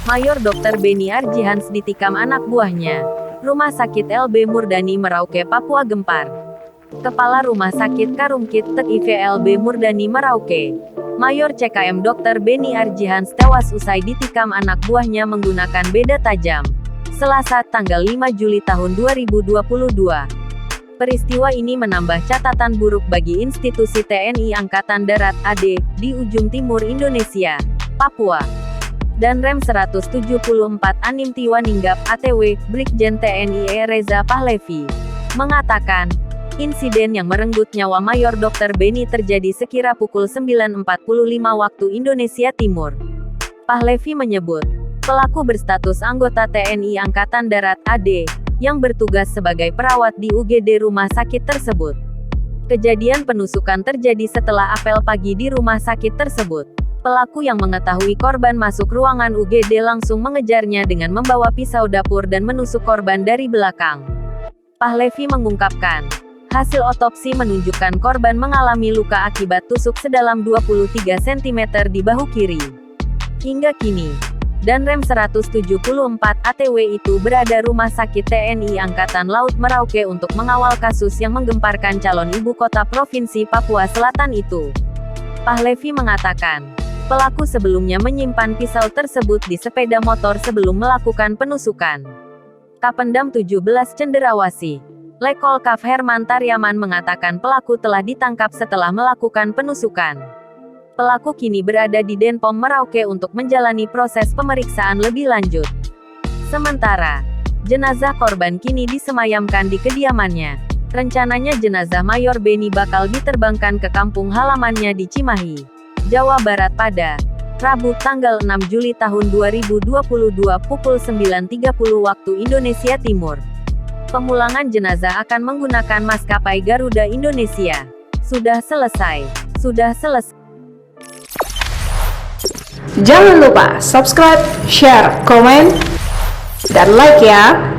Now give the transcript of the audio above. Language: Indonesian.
Mayor Dr. Beni Arjihans ditikam anak buahnya. Rumah Sakit LB Murdani Merauke, Papua gempar. Kepala Rumah Sakit Karungkit Tek IVLB Murdani Merauke, Mayor CKM Dr. Beni Arjihans tewas usai ditikam anak buahnya menggunakan beda tajam. Selasa, tanggal 5 Juli tahun 2022. Peristiwa ini menambah catatan buruk bagi institusi TNI Angkatan Darat (AD) di ujung timur Indonesia, Papua. Dan Rem 174 Anim Tiwaninggap ATW, Brigjen TNI Reza Pahlevi, mengatakan, insiden yang merenggut nyawa Mayor Dr. Beni terjadi sekira pukul 9.45 waktu Indonesia Timur. Pahlevi menyebut, pelaku berstatus anggota TNI Angkatan Darat (AD), yang bertugas sebagai perawat di UGD rumah sakit tersebut. Kejadian penusukan terjadi setelah apel pagi di rumah sakit tersebut. Pelaku yang mengetahui korban masuk ruangan UGD langsung mengejarnya dengan membawa pisau dapur dan menusuk korban dari belakang. Pahlevi mengungkapkan, hasil otopsi menunjukkan korban mengalami luka akibat tusuk sedalam 23 cm di bahu kiri. Hingga kini, dan Rem 174 ATW itu berada Rumah Sakit TNI Angkatan Laut Merauke untuk mengawal kasus yang menggemparkan calon ibu kota Provinsi Papua Selatan itu. Pahlevi mengatakan, pelaku sebelumnya menyimpan pisau tersebut di sepeda motor sebelum melakukan penusukan. Kapendam 17 Cenderawasih, Letkol-Kap Herman Taryaman mengatakan pelaku telah ditangkap setelah melakukan penusukan. Pelaku kini berada di Denpom Merauke untuk menjalani proses pemeriksaan lebih lanjut. Sementara, jenazah korban kini disemayamkan di kediamannya. Rencananya jenazah Mayor Beni bakal diterbangkan ke kampung halamannya di Cimahi, Jawa Barat pada Rabu tanggal 6 Juli tahun 2022 pukul 9.30 waktu Indonesia Timur. Pemulangan jenazah akan menggunakan maskapai Garuda Indonesia. Sudah selesai. Jangan lupa subscribe, share, komen, dan like ya.